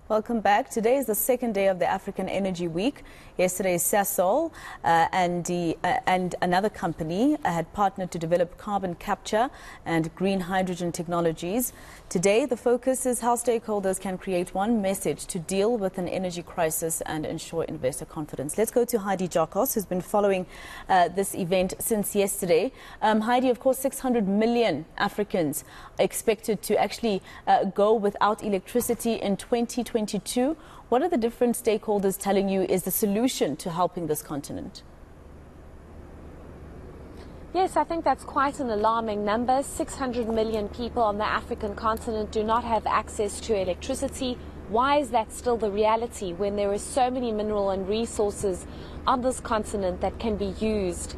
Welcome back. Today is the second day of the African Energy Week. Yesterday, Sasol and another company had partnered to develop carbon capture and green hydrogen technologies. Today, the focus is how stakeholders can create one message to deal with an energy crisis and ensure investor confidence. Let's go to Heidi Giokos, who's been following this event since yesterday. Heidi, of course, 600 million Africans are expected to actually go without electricity in 2022. What are the different stakeholders telling you is the solution to helping this continent? Yes, I think that's quite an alarming number. 600 million people on the African continent do not have access to electricity. Why is that still the reality when there are so many mineral and resources on this continent that can be used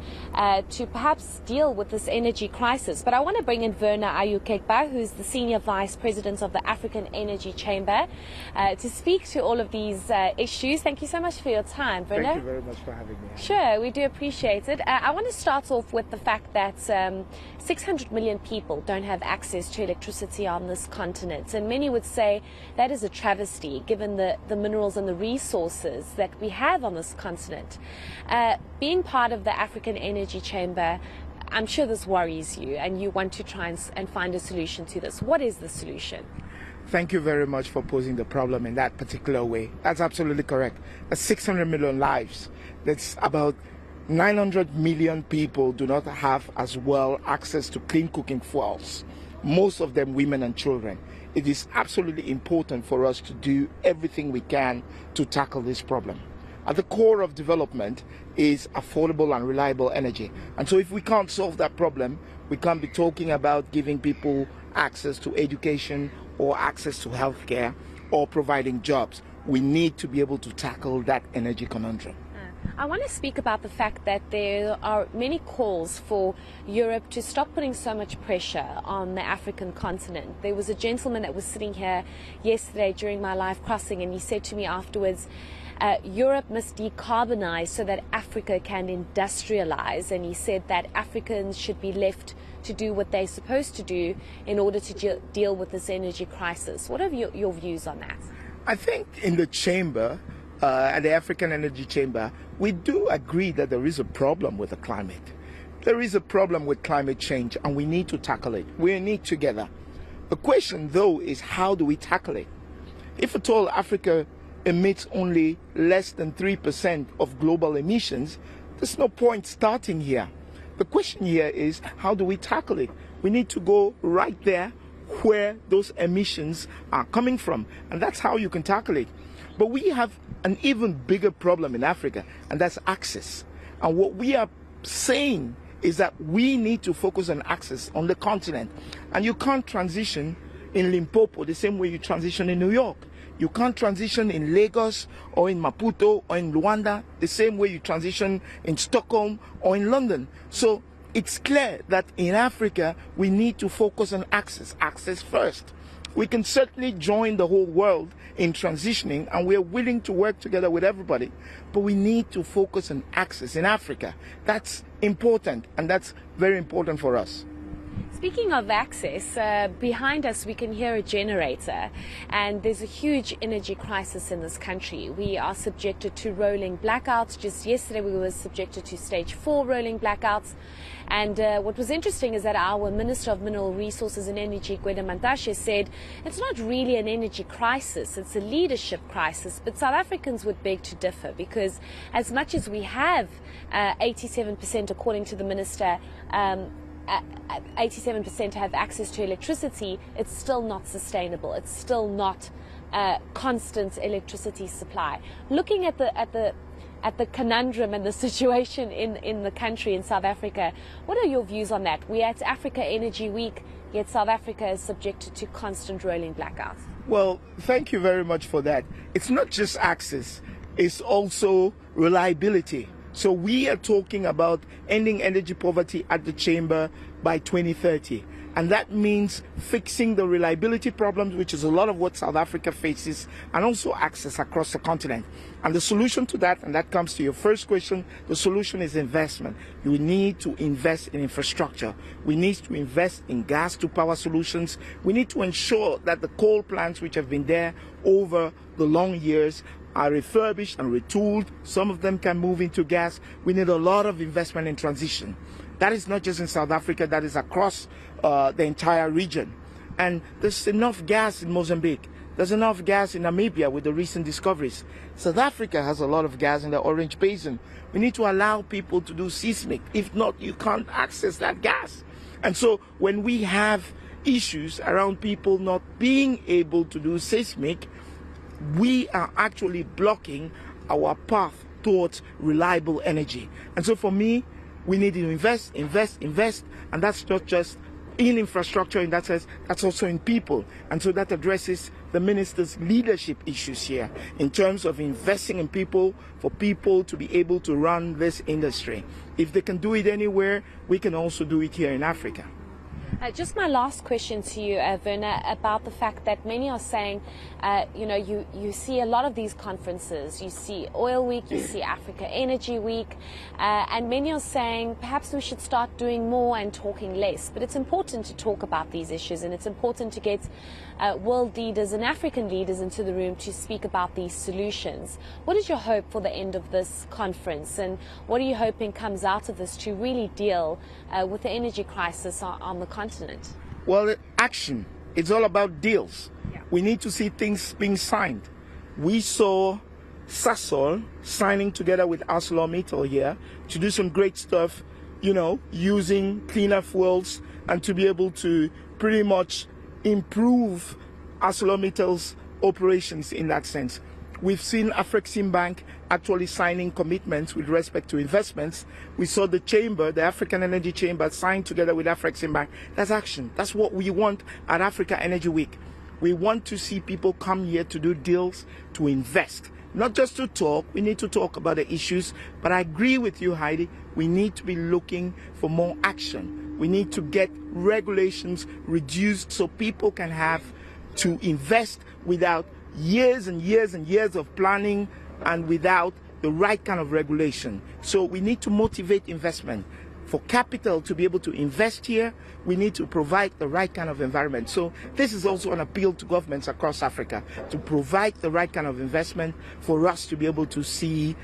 to perhaps deal with this energy crisis? But I want to bring in Heidi Giokos, who's the Senior Vice President of the African Energy Chamber, to speak to all of these issues. Thank you so much for your time, Werner. Thank you very much for having me. Sure, we do appreciate it. I want to start off with the fact that 600 million people don't have access to electricity on this continent, and many would say that is a travesty given the minerals and the resources that we have on this continent. Being part of the African Energy Chamber, I'm sure this worries you and you want to try and find a solution to this. What is the solution? Thank you very much for posing the problem in that particular way. That's absolutely correct. That's 600 million lives. That's about 900 million people do not have as well access to clean cooking fuels, most of them women and children. It is absolutely important for us to do everything we can to tackle this problem. At the core of development is affordable and reliable energy. And so if we can't solve that problem, we can't be talking about giving people access to education or access to healthcare or providing jobs. We need to be able to tackle that energy conundrum. I want to speak about the fact that there are many calls for Europe to stop putting so much pressure on the African continent. There was a gentleman that was sitting here yesterday during my live crossing, and he said to me afterwards, Europe must decarbonize so that Africa can industrialize. And he said that Africans should be left to do what they're supposed to do in order to deal with this energy crisis. What are your views on that? I think in the chamber, at the African Energy Chamber, we do agree that there is a problem with the climate. There is a problem with climate change, and we need to tackle it. We're in it together. The question, though, is how do we tackle it? If at all Africa emits only less than 3% of global emissions, there's no point starting here. The question here is how do we tackle it? We need to go right there where those emissions are coming from, and that's how you can tackle it. But we have an even bigger problem in Africa, and that's access. And what we are saying is that we need to focus on access on the continent. And you can't transition in Limpopo the same way you transition in New York. You can't transition in Lagos or in Maputo or in Luanda the same way you transition in Stockholm or in London. So it's clear that in Africa we need to focus on access first. We can certainly join the whole world in transitioning, and we're willing to work together with everybody, but we need to focus on access in Africa. That's important, and that's very important for us. Speaking of access, behind us we can hear a generator, and there's a huge energy crisis in this country. We are subjected to rolling blackouts. Just yesterday we were subjected to stage 4 rolling blackouts. And what was interesting is that our Minister of Mineral Resources and Energy, said it's not really an energy crisis, it's a leadership crisis. But South Africans would beg to differ, because as much as we have 87%, according to the Minister, 87% have access to electricity, it's still not sustainable. It's still not constant electricity supply. Looking at the conundrum and the situation in the country, in South Africa, what are your views on that? We're at Africa Energy Week, yet South Africa is subjected to constant rolling blackouts. Well, thank you very much for that. It's not just access, it's also reliability. So we are talking about ending energy poverty at the chamber by 2030. And that means fixing the reliability problems, which is a lot of what South Africa faces, and also access across the continent. And the solution to that, and that comes to your first question, the solution is investment. You need to invest in infrastructure. We need to invest in gas to power solutions. We need to ensure that the coal plants which have been there over the long years are refurbished and retooled. Some of them can move into gas. We need a lot of investment in transition. That is not just in South Africa, that is across the entire region. And there's enough gas in Mozambique. There's enough gas in Namibia with the recent discoveries. South Africa has a lot of gas in the Orange Basin. We need to allow people to do seismic. If not, you can't access that gas. And so when we have issues around people not being able to do seismic, we are actually blocking our path towards reliable energy. And so for me, we need to invest, and that's not just in infrastructure in that sense, that's also in people. And so that addresses the minister's leadership issues here in terms of investing in people for people to be able to run this industry. If they can do it anywhere, we can also do it here in Africa. Just my last question to you, Werner, about the fact that many are saying, you see a lot of these conferences. You see Oil Week, you see Africa Energy Week, and many are saying perhaps we should start doing more and talking less. But it's important to talk about these issues, and it's important to get world leaders and African leaders into the room to speak about these solutions. What is your hope for the end of this conference, and what are you hoping comes out of this to really deal with the energy crisis on the continent? Well, action. It's all about deals. Yeah. We need to see things being signed. We saw Sasol signing together with ArcelorMittal here to do some great stuff, using cleaner fuels and to be able to pretty much improve ArcelorMittal's operations in that sense. We've seen Afreximbank actually signing commitments with respect to investments. We saw the chamber, the African Energy Chamber, sign together with Afreximbank. That's action. That's what we want at Africa Energy Week. We want to see people come here to do deals, to invest. Not just to talk, we need to talk about the issues, but I agree with you, Heidi, we need to be looking for more action. We need to get regulations reduced so people can have to invest without years and years and years of planning and without the right kind of regulation. So we need to motivate investment. For capital to be able to invest here, we need to provide the right kind of environment. So this is also an appeal to governments across Africa to provide the right kind of investment for us to be able to see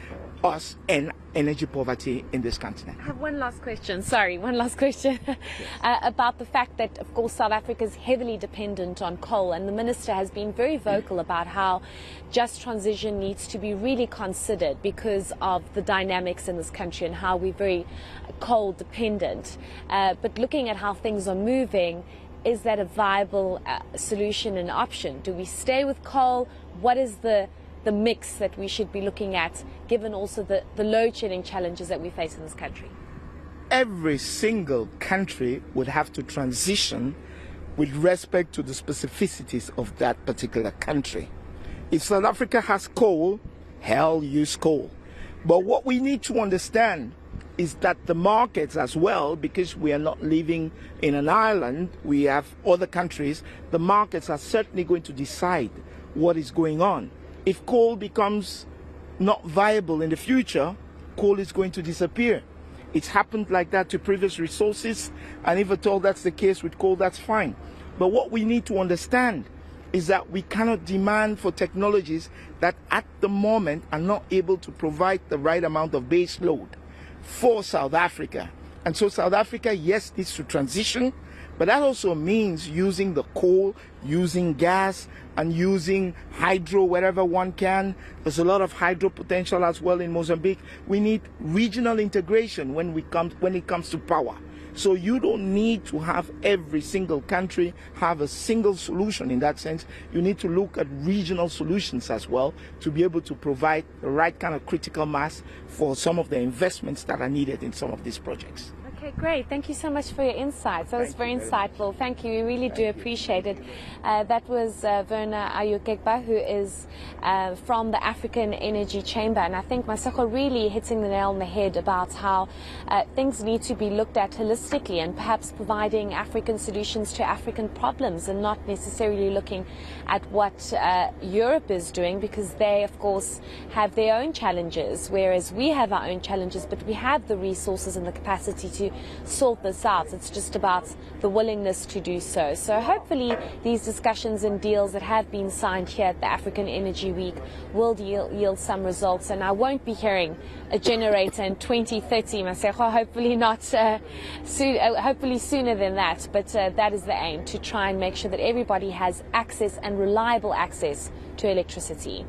us end energy poverty in this continent. I have one last question, about the fact that, of course, South Africa is heavily dependent on coal, and the Minister has been very vocal about how just transition needs to be really considered because of the dynamics in this country and how we're very coal dependent. But looking at how things are moving, is that a viable solution and option? Do we stay with coal? What is the mix that we should be looking at, given also the load shedding challenges that we face in this country? Every single country would have to transition with respect to the specificities of that particular country. If South Africa has coal, hell, use coal. But what we need to understand is that the markets as well, because we are not living in an island, we have other countries, the markets are certainly going to decide what is going on. If coal becomes not viable in the future, coal is going to disappear. It's happened like that to previous resources, and if at all that's the case with coal, that's fine. But what we need to understand is that we cannot demand for technologies that at the moment are not able to provide the right amount of base load for South Africa. And so South Africa, yes, needs to transition, but that also means using the coal, using gas, and using hydro wherever one can. There's a lot of hydro potential as well in Mozambique. We need regional integration when it comes to power. So you don't need to have every single country have a single solution in that sense. You need to look at regional solutions as well to be able to provide the right kind of critical mass for some of the investments that are needed in some of these projects. Okay, great. Thank you so much for your insights. That was very insightful. Thank you. We really do appreciate it. That was Heidi Giokos, who is from the African Energy Chamber. And I think Maseko really hitting the nail on the head about how things need to be looked at holistically and perhaps providing African solutions to African problems and not necessarily looking at what Europe is doing, because they, of course, have their own challenges, whereas we have our own challenges, but we have the resources and the capacity to sort this out. It's just about the willingness to do so. So hopefully these discussions and deals that have been signed here at the African Energy Week will yield some results, and I won't be hearing a generator in 2030, Maseko. Hopefully not hopefully sooner than that, but that is the aim, to try and make sure that everybody has access and reliable access to electricity.